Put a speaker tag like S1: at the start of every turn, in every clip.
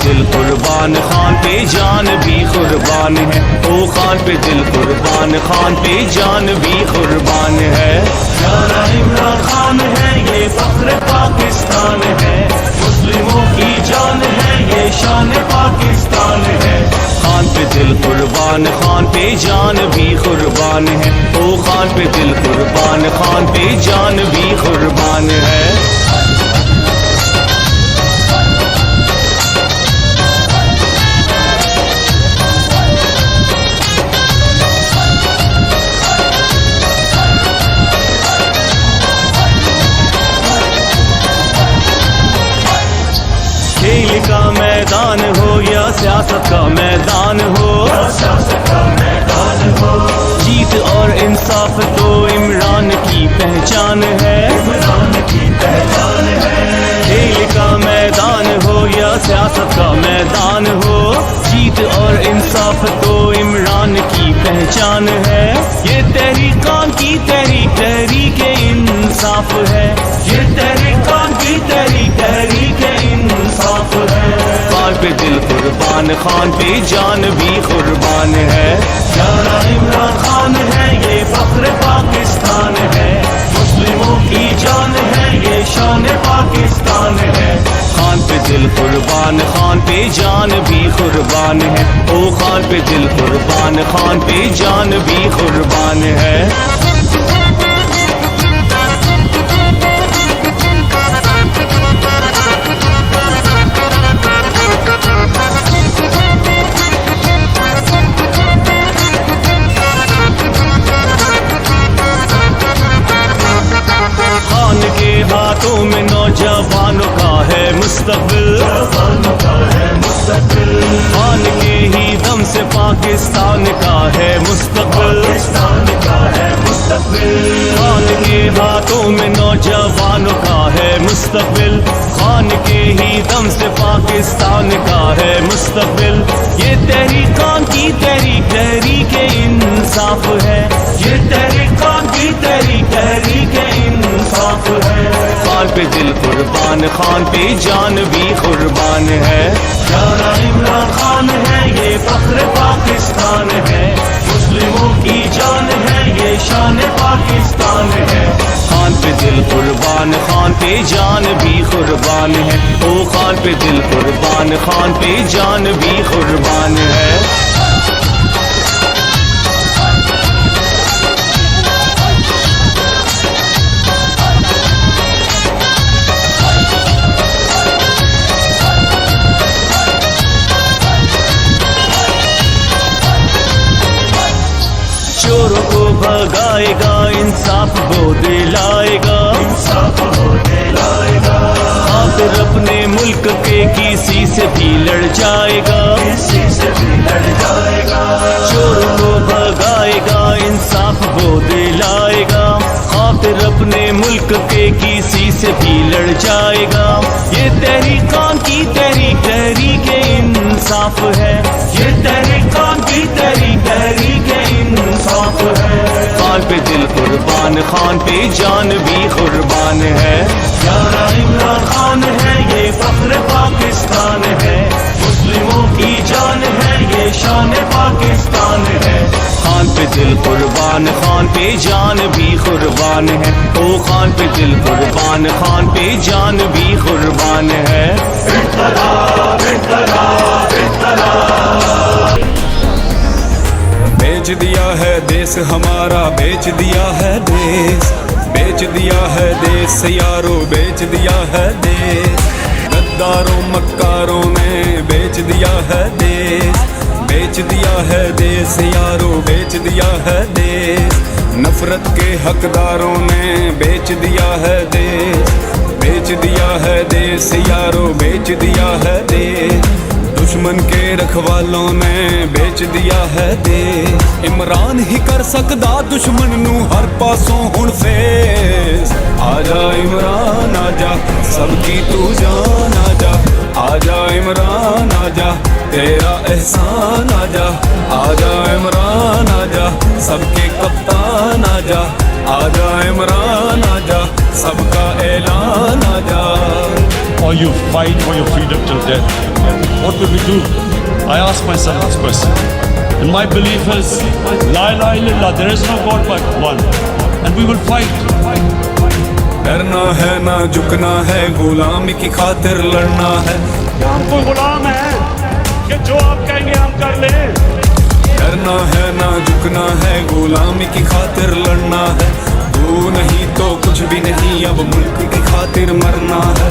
S1: दिल कुर्बान, खान पे जान भी कुर्बान है। ओ खान पे दिल कुर्बान, खान पे जान भी कुर्बान है। प्यारा इमरान खान है, ये फख्र पाकिस्तान है। मुस्लिमों की जान है, ये शान पाकिस्तान है। खान पे दिल कुर्बान, खान पे जान भी कुर्बान है। ओ खान पे दिल कुर्बान, खान पे जान भी कुर्बान है। खेल का मैदान हो या सियासत का मैदान हो, जीत और इंसाफ तो इमरान की पहचान है। खेल का मैदान हो या सियासत का मैदान हो, जीत और इंसाफ तो इमरान की पहचान है। ये तहरीकान की तहरीक, तहरीक इंसाफ है। ये तहरीकान की तहरीक, तहरीक इंसाफ है। खान पे दिल कुर्बान, खान पे जान भी कुर्बान है। प्यारा इमरान खान है, ये फख्र पाकिस्तान है। मुस्लिमों की जान है, ये शान पाकिस्तान है। खान पे दिल कुर्बान, खान पे जान भी कुर्बान है। ओ खान पे दिल कुर्बान, खान पे जान भी कुर्बान है। खान के हाथों में नौजवानों का है मुस्तकबिल। खान के ही दम से पाकिस्तान का है मुस्तकबिल। खान के हाथों में नौजवानों का है मुस्तकबिल। खान के ही दम से पाकिस्तान का है मुस्तकबिल। ये तहरीकान की तहरीक, तहरीक इंसाफ है। ये तहरीकान की तहरीक, तहरीक इंसाफ है। खान पे दिल कुर्बान, खान पे जान भी कुर्बान है। प्यारा इमरान खान है, ये फख्र पाकिस्तान है। मुस्लिमों की जान है, ये शान पाकिस्तान है। खान पे दिल कुर्बान, खान पे जान भी कुर्बान है। ओ खान पे दिल कुर्बान, खान पे जान भी कुर्बान है। चोरों को भगाएगा, इंसाफ वो दिलाएगा। खातिर अपने मुल्क के किसी से भी लड़ जाएगा। चोरों को भगाएगा, इंसाफ वो दिलाएगा। खातिर अपने मुल्क के किसी से भी लड़ जाएगा। ये तहरीकान की तहरीक, तहरीक इंसाफ है। ये तहरीकान की तहरीक, तहरीक इंसाफ है। खान पे दिल कुर्बान, खान पे जान भी कुर्बान है। प्यारा इमरान खान है, ये फख्र पाकिस्तान है। मुस्लिमों की जान है, ये शान पाकिस्तान है। खान पे दिल कुर्बान, खान पे जान भी कुर्बान है। ओ खान पे दिल कुर्बान, खान पे जान भी कुर्बान है।
S2: बेच दिया है देश हमारा, बेच दिया है देश। बेच दिया है देश यारो, बेच दिया है देश। गद्दारों मक्कारों ने बेच दिया है देश। बेच दिया है देश यारो, बेच दिया है देश। नफरत के हकदारों ने बेच दिया है देश। बेच दिया है देश यारो, बेच दिया है देश। दुश्मन के रखवालों ने बेच दिया है देश। इमरान ही कर सकदा दुश्मन नू हर पासों हुण फेस। आजा इमरान आजा, सबकी तू जान आजा। आजा इमरान आजा, तेरा एहसान आजा। आजा इमरान आजा, सबके कप्तान आजा। आजा इमरान आजा, सबका ऐलान आजा।
S3: or you fight for your freedom till death? What will we do? I ask myself this question. And my belief is, La ilaha illallah, there is no God but one. And we will fight.
S2: डरना है ना झुकना है, गुलामी की खातिर लड़ना है।
S3: हम कोई गुलाम है कि जो आप कहेंगे हम कर ले।
S2: डरना है ना झुकना है, गुलामी की खातिर लड़ना है। तू नहीं तो कुछ भी नहीं, अब मुल्क की खातिर मरना है।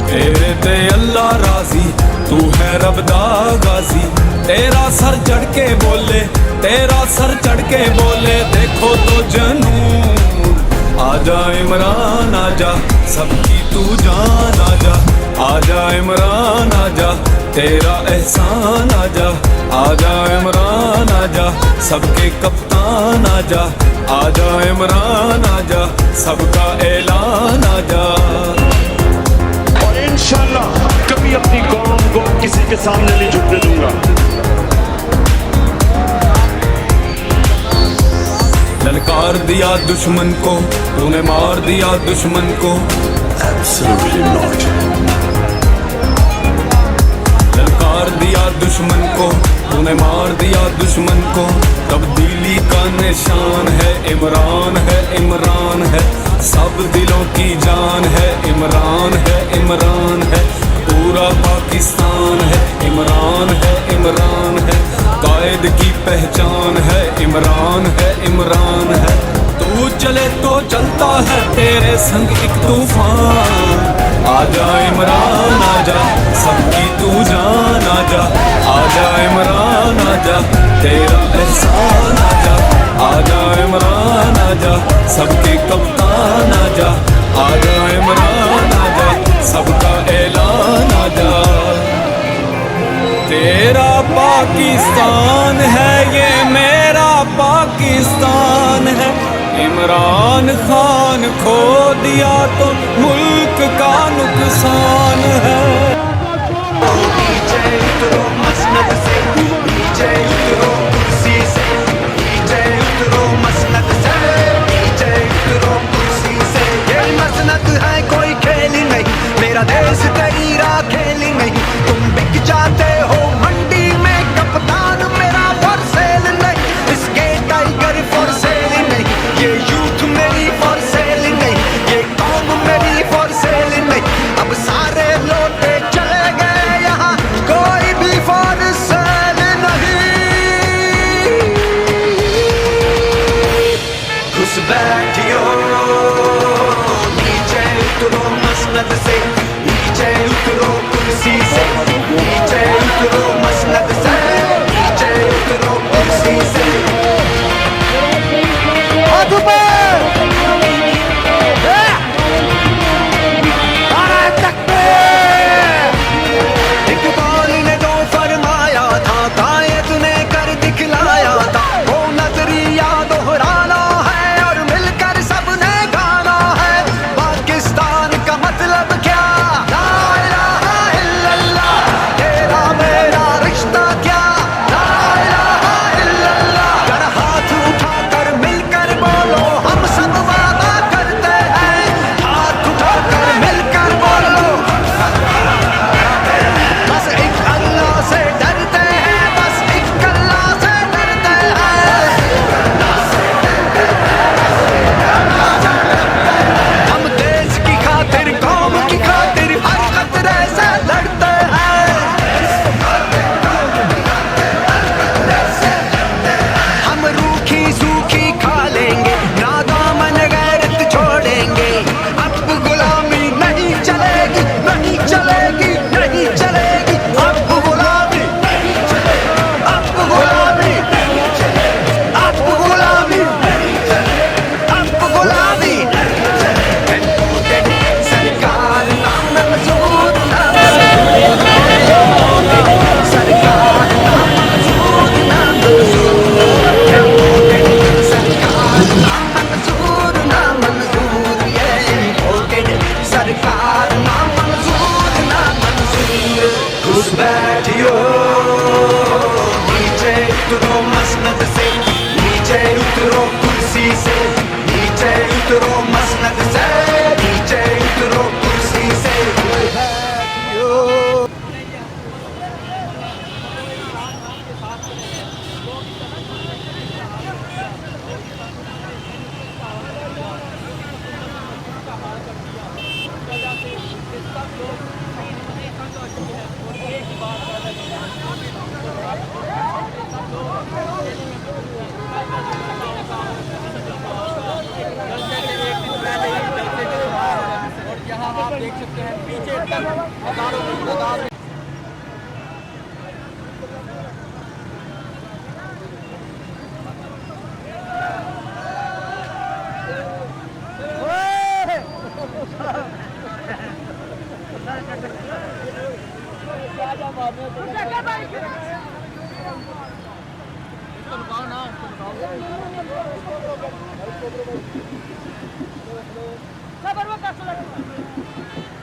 S2: तेरे ते अल्लाह राजी, तू है रब दा गाजी। तेरा सर चढ़ के बोले, तेरा सर चढ़ के बोले, देखो तो जनून। आजा इमरान आजा, सबकी तू जान आजा। आजा इमरान आजा, तेरा एहसान आजा। आजा इमरान आजा, सबके कप्तान आजा। आजा इमरान आजा, सबका ऐलान आजा।
S3: और इंशाल्लाह कभी अपनी कौम को किसी के सामने नहीं झुकने दूंगा।
S2: ललकार दिया दुश्मन को, तूने मार दिया दुश्मन को।
S3: Absolutely not.
S2: ललकार दिया दुश्मन को, तूने मार दिया दुश्मन को। तब्दीली का निशान है इमरान, है इमरान है। सब दिलों की जान है इमरान, है इमरान है। पूरा पाकिस्तान है इमरान, है इमरान है। कायद की पहचान है इमरान, है इमरान है। तू चले तो चलता है तेरे संग एक तूफान। आजा इमरान आजा, सबकी तू जान आजा। आजा इमरान आजा, तेरा एहसान आजा। आजा इमरान आजा, सबके कप्तान आजा। आजा इमरान आजा, सबका ऐलान आजा। तेरा पाकिस्तान है ये मेरा पाकिस्तान है। इमरान खान खो दिया तो मुल्क का नुकसान है।
S4: नीचे उतरो मसनद से, नीचे उतरो कुर्सी से, नीचे उतरो मसनद से, नीचे उतरो कुर्सी से। ये मसनद है कोई खेल नहीं, मेरा देश तेरी खेल नहीं। तुम बिक जाते हो मंडी में, कप्तान मेरा फॉर सेल नहीं। इसके टाइगर फॉर सेल नहीं, ये यूथ मेरी फॉर सेल नहीं, ये कौम मेरी फॉर सेल नहीं। अब सारे लौटे चले गए यहाँ, कोई भी फॉर सेल नहीं। घुस बैठियो नीचे उतरो मसनद से, नीचे उतरो कुर्सी से, नीचे उतरो मसनद से, नीचे उतरो कुर्सी से। इकबाल ने तो फरमाया था, कायद ने कर दिखलाया था। वो नजरिया दोहराना है और मिलकर सबने गाना है। पाकिस्तान का मतलब क्या? ला इलाहा इल्लल्लाह, तेरा मेरा
S5: देख सकते हैं पीछे तक हजारों की तादाद में
S6: खबर वो कैसे लगी